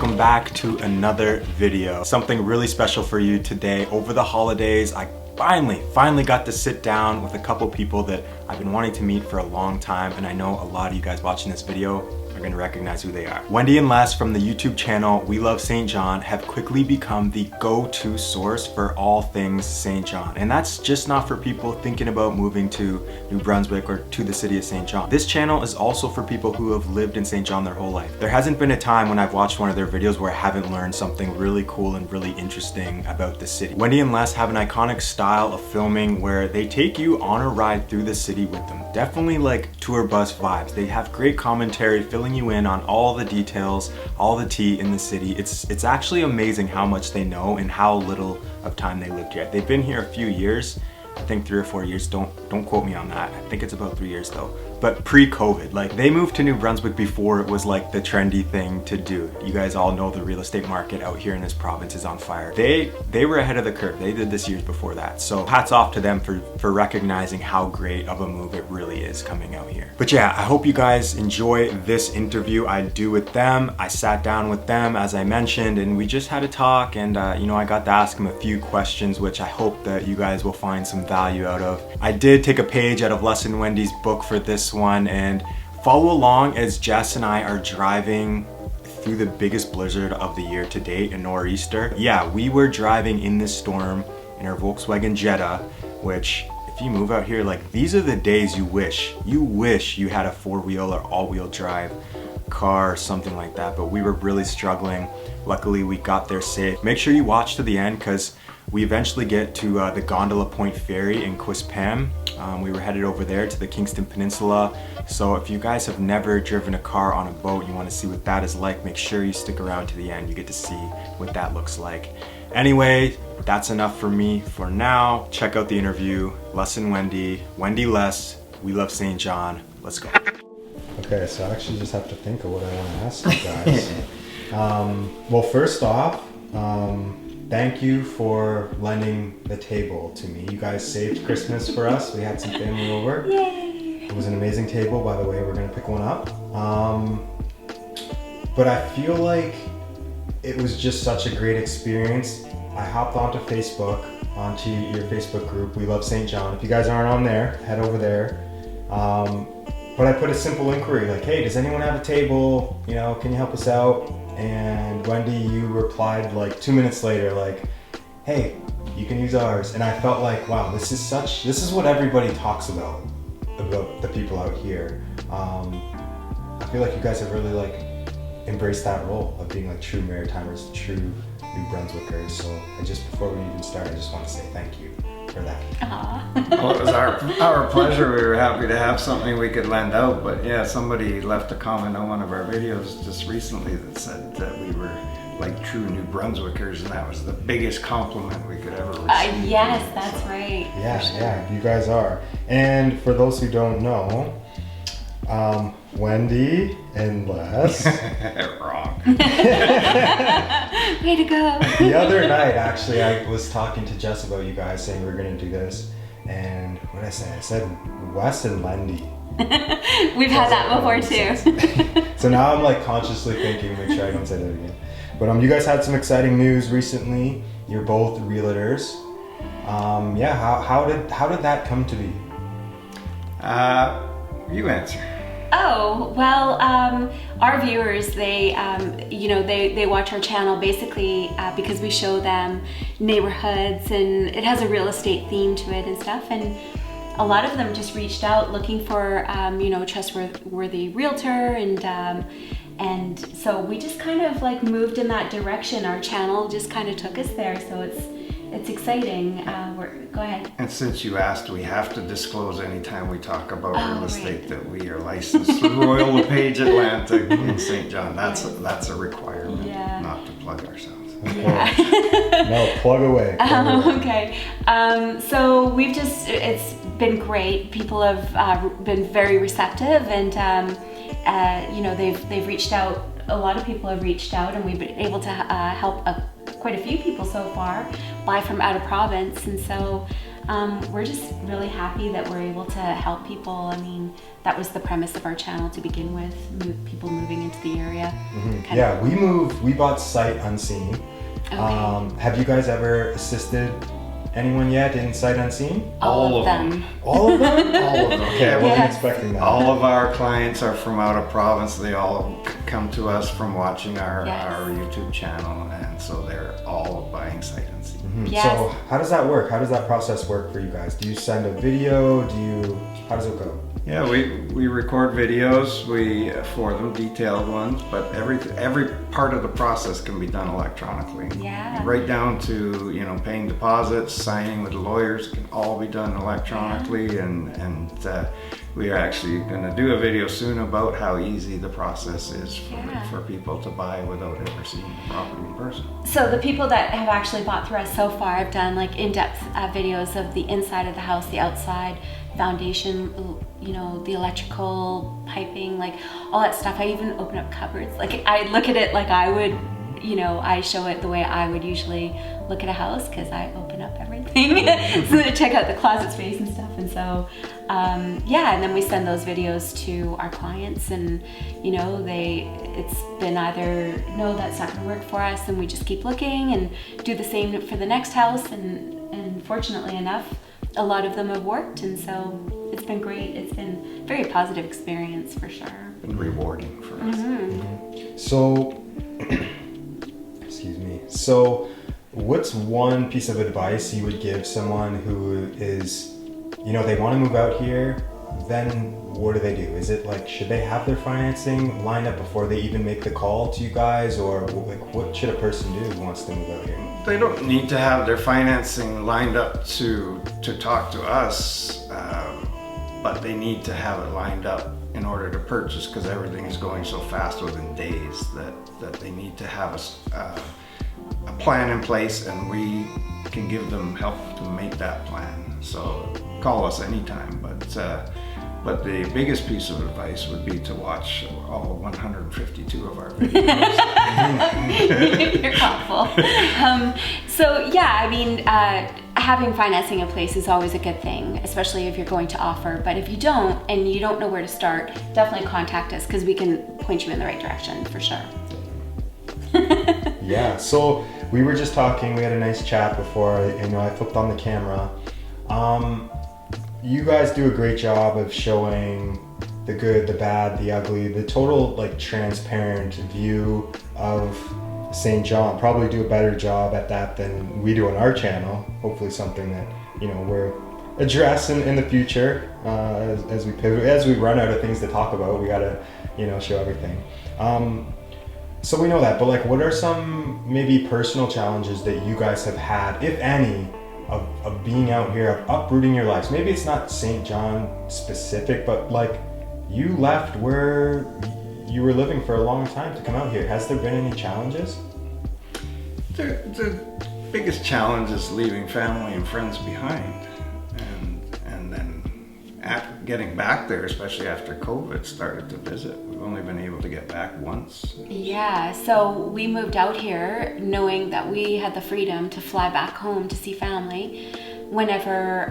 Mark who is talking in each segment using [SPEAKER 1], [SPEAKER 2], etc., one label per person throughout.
[SPEAKER 1] welcome back to another video. Something really special for you today. Over the holidays, I finally got to sit down with a couple people that I've been wanting to meet for a long time, and I know a lot of you guys watching this video are going to recognize who they are. Wendy and Les from the YouTube channel We Love St. John have quickly become the go-to source for all things St. John. And that's just not for people thinking about moving to New Brunswick or to the city of St. John. This channel is also for people who have lived in St. John their whole life. There hasn't been a time when I've watched one of their videos where I haven't learned something really cool and really interesting about the city. Wendy and Les have an iconic style of filming where they take you on a ride through the city with them. Definitely like tour bus vibes. They have great commentary, filling you in on all the details, all the tea in the city. It's actually amazing how much they know and how little of time they lived here. They've been here a few years, I think 3 or 4 years. Don't quote me on that. I think it's about 3 years though. But pre-COVID, like they moved to New Brunswick before it was like the trendy thing to do. You guys all know the real estate market out here in this province is on fire. They were ahead of the curve. They did this years before that. So hats off to them for recognizing how great of a move it really is coming out here. But yeah, I hope you guys enjoy this interview I do with them. I sat down with them, as I mentioned, and we just had a talk, and you know, I got to ask them a few questions, which I hope that you guys will find some value out of. I did take a page out of Les and Wendy's book for this one, and follow along as Jess and I are driving through the biggest blizzard of the year to date, a nor'easter. Yeah, we were driving in this storm in our Volkswagen Jetta, which if you move out here, like these are the days you wish you had a 4-wheel or all-wheel drive car or something like that, but we were really struggling. Luckily we got there safe. Make sure you watch to the end because we eventually get to the Gondola Point Ferry in Quispam. We were headed over there to the Kingston Peninsula. So if you guys have never driven a car on a boat, you want to see what that is like, make sure you stick around to the end. You get to see what that looks like. Anyway, that's enough for me for now. Check out the interview. Les and Wendy, Wendy Les, We Love St. John. Let's go. Okay, so I actually just have to think of what I want to ask you guys. Well, first off, thank you for lending the table to me. You guys saved Christmas for us. We had some family over.
[SPEAKER 2] Yay!
[SPEAKER 1] It was an amazing table, by the way. We're gonna pick one up. But I feel like it was just such a great experience. I hopped onto Facebook, onto your Facebook group, We Love St. John. If you guys aren't on there, head over there. But I put a simple inquiry like, hey, does anyone have a table? You know, can you help us out? And Wendy, you replied like 2 minutes later, like, hey, you can use ours. And I felt like, wow, this is what everybody talks about the people out here. I feel like you guys have really like embraced that role of being like true Maritimers, true New Brunswickers. So before we even start, I just want to say thank you for that.
[SPEAKER 3] Well, it was our pleasure. We were happy to have something we could lend out. But yeah, somebody left a comment on one of our videos just recently that said that we were like true New Brunswickers, and that was the biggest compliment we could ever receive.
[SPEAKER 2] Yes, that's right.
[SPEAKER 1] Yeah, sure. Yeah, you guys are. And for those who don't know, Wendy and Les.
[SPEAKER 3] Wrong.
[SPEAKER 2] Way to go.
[SPEAKER 1] The other night, actually, I was talking to Jess about you guys, saying we're going to do this. And what did I say? I said Wes and Lendy.
[SPEAKER 2] We've had that before too.
[SPEAKER 1] So now I'm like consciously thinking, make sure I don't say that again. But you guys had some exciting news recently. You're both realtors. Yeah, how did that come to be?
[SPEAKER 3] You answer.
[SPEAKER 2] Oh, well, our viewers, they watch our channel basically because we show them neighborhoods and it has a real estate theme to it and stuff. And a lot of them just reached out looking for, a trustworthy realtor, and so we just kind of like moved in that direction. Our channel just kind of took us there, so it's exciting. Go ahead.
[SPEAKER 3] And since you asked, we have to disclose anytime we talk about real estate that we are licensed through Royal LePage Atlantic in St. John. That's a requirement, not to plug ourselves.
[SPEAKER 2] Yeah.
[SPEAKER 1] No, plug away.
[SPEAKER 2] Okay. So it's been great. People have been very receptive, and they've reached out. A lot of people have reached out, and we've been able to help quite a few people so far buy from out of province. And so we're just really happy that we're able to help people. I mean, that was the premise of our channel to begin with, people moving into the area.
[SPEAKER 1] Yeah, we bought sight unseen.
[SPEAKER 2] Okay.
[SPEAKER 1] Have you guys ever assisted anyone yet in sight unseen?
[SPEAKER 2] All of them.
[SPEAKER 1] All of them?
[SPEAKER 3] All of them.
[SPEAKER 1] Okay, I wasn't expecting that.
[SPEAKER 3] All of our clients are from out of province. They all come to us from watching our YouTube channel, and so they're all buying sight unseen.
[SPEAKER 2] Yes.
[SPEAKER 1] So how does that work? How does that process work for you guys? Do you send a video? How does it go?
[SPEAKER 3] Yeah, we record videos for them, detailed ones, but every part of the process can be done electronically.
[SPEAKER 2] Yeah.
[SPEAKER 3] Right down to paying deposits, signing with lawyers can all be done electronically, and we are actually going to do a video soon about how easy the process is for people to buy without ever seeing the property in person.
[SPEAKER 2] So the people that have actually bought through us so far have done like in-depth videos of the inside of the house, the outside, foundation, the electrical piping, like all that stuff. I even open up cupboards. Like I look at it like I would, I show it the way I would usually look at a house, because I open up everything so to check out the closet space and stuff. And so, and then we send those videos to our clients, and it's been either, no, that's not gonna work for us, and we just keep looking and do the same for the next house. And fortunately enough, a lot of them have worked, and so it's been great. It's been a very positive experience for sure.
[SPEAKER 3] And rewarding for us.
[SPEAKER 1] So, excuse me. So, what's one piece of advice you would give someone who is, they want to move out here, then what do they do? Is it like, should they have their financing lined up before they even make the call to you guys, or like, what should a person do who wants to move out here?
[SPEAKER 3] They don't need to have their financing lined up to talk to us, but they need to have it lined up in order to purchase, because everything is going so fast within days that they need to have a plan in place, and we can give them help to make that plan. So call us anytime, but the biggest piece of advice would be to watch all 152 of our videos.
[SPEAKER 2] You're helpful. Having financing in place is always a good thing, especially if you're going to offer. But if you don't, and you don't know where to start, definitely contact us, because we can point you in the right direction for sure.
[SPEAKER 1] Yeah, so we were just talking, we had a nice chat before, I flipped on the camera. You guys do a great job of showing the good, the bad, the ugly, the total transparent view of St. John. Probably do a better job at that than we do on our channel. Hopefully something that, we're addressing in the future as we pivot, as we run out of things to talk about. We gotta, show everything. So we know that, but what are some maybe personal challenges that you guys have had, if any, of being out here, of uprooting your lives? Maybe it's not St. John specific, but you left where you were living for a long time to come out here. Has there been any challenges?
[SPEAKER 3] The biggest challenge is leaving family and friends behind, and then after getting back there, especially after COVID started to visit. We've only been able to get back once.
[SPEAKER 2] Yeah, so we moved out here knowing that we had the freedom to fly back home to see family whenever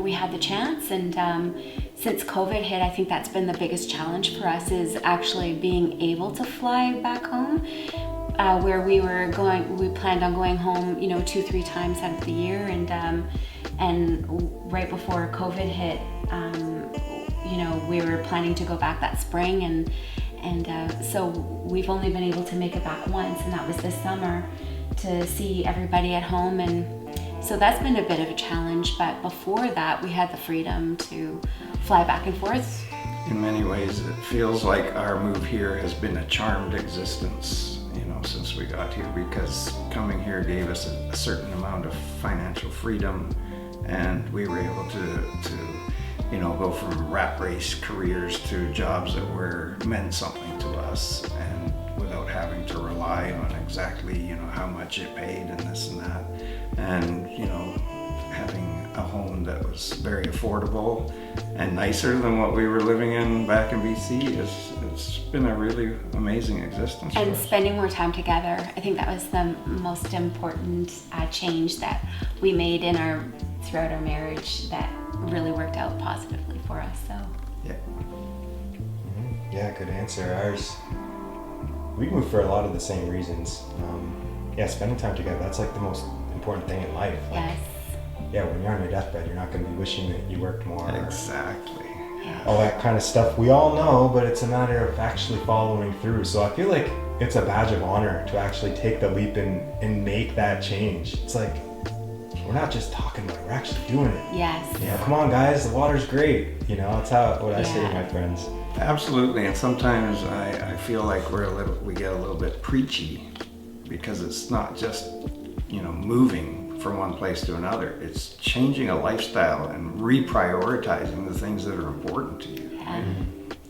[SPEAKER 2] we had the chance. And since COVID hit, I think that's been the biggest challenge for us, is actually being able to fly back home. Where we planned on going home, 2-3 times out of the year, and right before COVID hit, we were planning to go back that spring, and so we've only been able to make it back once, and that was this summer, to see everybody at home. And so that's been a bit of a challenge, but before that we had the freedom to fly back and forth.
[SPEAKER 3] In many ways, it feels like our move here has been a charmed existence, since we got here, because coming here gave us a certain amount of financial freedom, and we were able to go from rat race careers to jobs that meant something to us, and without having to rely on exactly how much it paid and this and that. And having a home that was very affordable and nicer than what we were living in back in BC. It's been a really amazing existence.
[SPEAKER 2] And
[SPEAKER 3] for us.
[SPEAKER 2] spending more time together. I think that was the most important change that we made throughout our marriage that really worked out positively for us. So.
[SPEAKER 3] Yeah.
[SPEAKER 1] Yeah, good answer. Ours, we moved for a lot of the same reasons. Yeah, spending time together, that's like the most important thing in life. Like,
[SPEAKER 2] Yes.
[SPEAKER 1] yeah, when you're on your deathbed, you're not going to be wishing that you worked more.
[SPEAKER 3] Exactly.
[SPEAKER 1] All that kind of stuff we all know, but it's a matter of actually following through. So I feel like it's a badge of honor to actually take the leap and make that change. It's like, we're not just talking about it, we're actually doing it.
[SPEAKER 2] Yes.
[SPEAKER 1] You know, come on guys, the water's great. You know, that's what I say to my friends.
[SPEAKER 3] Absolutely, and sometimes I feel like we get a little bit preachy because it's not just, you know, moving from one place to another. It's changing a lifestyle and reprioritizing the things that are important to you.
[SPEAKER 2] Yeah.
[SPEAKER 3] Right?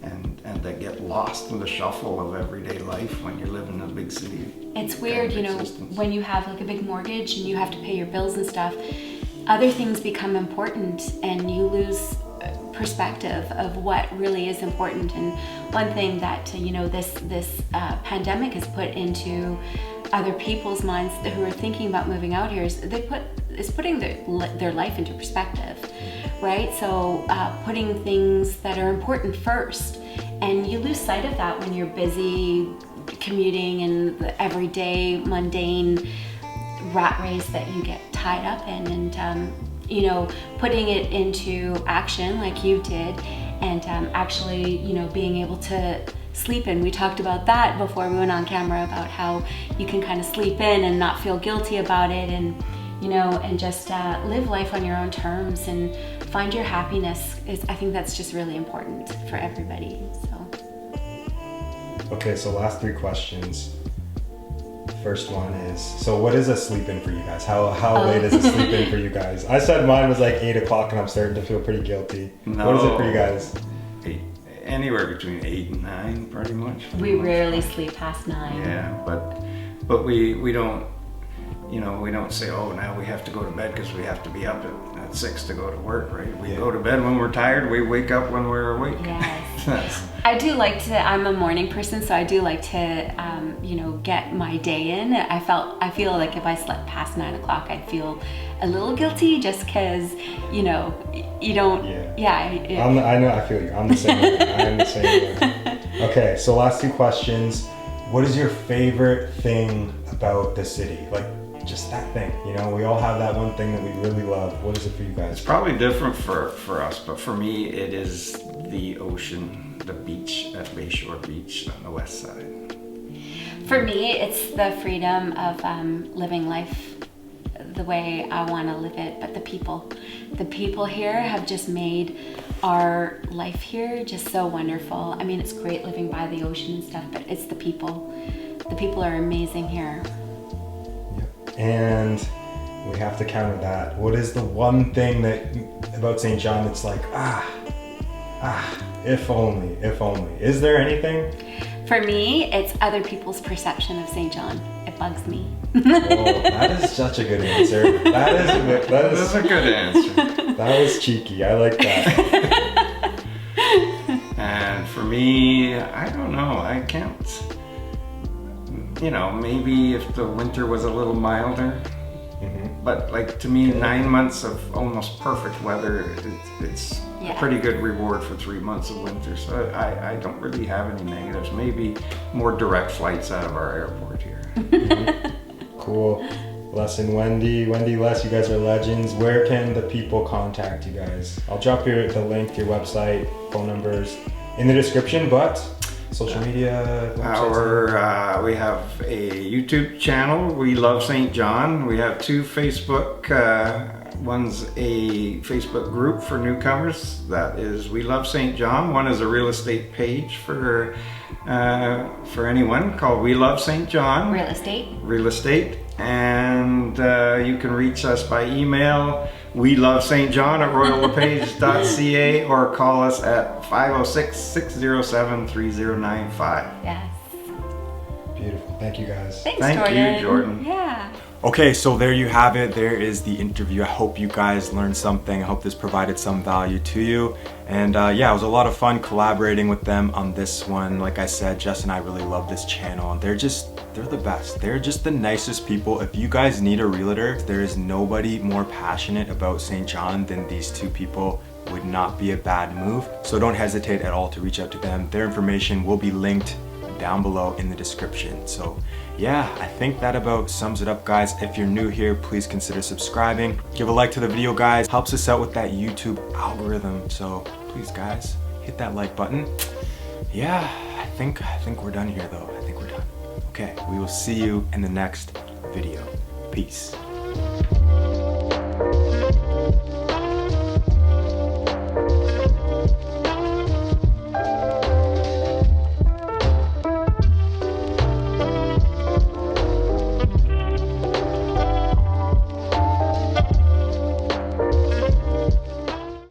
[SPEAKER 3] And that get lost in the shuffle of everyday life when you live in a big city.
[SPEAKER 2] It's weird, you know,
[SPEAKER 3] Existence.
[SPEAKER 2] when you have like a big mortgage and you have to pay your bills and stuff, other things become important and you lose perspective of what really is important. And one thing that, you know, this pandemic has put into other people's minds who are thinking about moving out here is putting their life into perspective, right? So putting things that are important first, and you lose sight of that when you're busy commuting and the everyday mundane rat race that you get tied up in, and you know, putting it into action like you did, and actually, you know, being able to sleep in. We talked about that before we went on camera, about how you can kind of sleep in and not feel guilty about it, and you know, and just live life on your own terms and find your happiness. I think that's just really important for everybody. So.
[SPEAKER 1] Okay, so last 3 questions. First one is, so what is a sleep in for you guys? How late is a sleep in for you guys? I said mine was like 8 o'clock and I'm starting to feel pretty guilty.
[SPEAKER 3] No.
[SPEAKER 1] What is it for you guys?
[SPEAKER 3] Anywhere between 8 and 9, pretty much.
[SPEAKER 2] We rarely sleep past 9.
[SPEAKER 3] Yeah, but we don't, you know, we don't say, oh, now we have to go to bed because we have to be up at 6 to go to work, right? We go to bed when we're tired, we wake up when we're awake.
[SPEAKER 2] Yes. I do like to, I'm a morning person, so I do like to, you know, get my day in. I feel like if I slept past 9 o'clock, I'd feel a little guilty just because, you know, you don't,
[SPEAKER 1] I know, I feel you. I'm the same way. I am the same way. Okay, so last 2 questions. What is your favorite thing about the city? Like, just that thing, you know, we all have that one thing that we really love. What is it for you guys?
[SPEAKER 3] It's probably different for us, but for me, it is the ocean, the beach at Bayshore Beach on the west side.
[SPEAKER 2] For me, it's the freedom of living life the way I want to live it, but the people here have just made our life here just so wonderful. I mean, it's great living by the ocean and stuff, but it's the people. The people are amazing here.
[SPEAKER 1] And we have to counter that. What is the one thing about St. John that's like, if only. Is there anything?
[SPEAKER 2] For me, it's other people's perception of St. John. It bugs me.
[SPEAKER 1] Oh, that is such a good answer. That is
[SPEAKER 3] a good answer.
[SPEAKER 1] That was cheeky. I like that.
[SPEAKER 3] And for me, I don't know. I can't. You know, maybe if the winter was a little milder, but like to me, 9 months of almost perfect weather, it's a pretty good reward for 3 months of winter. So I don't really have any negatives. Maybe more direct flights out of our airport here.
[SPEAKER 1] Cool. Les and Wendy Les, you guys are legends. Where can the people contact you guys? I'll drop the link to your website, phone numbers in the description, but social media.
[SPEAKER 3] We have a YouTube channel, We Love St. John. We have 2 Facebook. One's a Facebook group for newcomers. That is We Love St. John. One is a real estate page for anyone called We Love St. John. Real estate. And you can reach us by email, welovestjohn@royallepage.ca, or call us at 506-607-3095.
[SPEAKER 2] Yes.
[SPEAKER 1] Beautiful. Thank you guys.
[SPEAKER 2] Thanks,
[SPEAKER 3] Thank
[SPEAKER 2] Jordan.
[SPEAKER 3] you, Jordan.
[SPEAKER 2] Yeah.
[SPEAKER 1] Okay, so there you have it. There is the interview. I hope you guys learned something. I hope this provided some value to you. And yeah, it was a lot of fun collaborating with them on this one. Like I said, Jess and I really love this channel. And they're the best. They're just the nicest people. If you guys need a realtor, there is nobody more passionate about St. John than these two people. Would not be a bad move. So don't hesitate at all to reach out to them. Their information will be linked down below in the description. So yeah, I think that about sums it up, guys. If you're new here, please consider subscribing. Give a like to the video, guys. Helps us out with that YouTube algorithm. So please, guys, hit that like button. Yeah, I think we're done here, though. I think we're done. Okay, we will see you in the next video. Peace.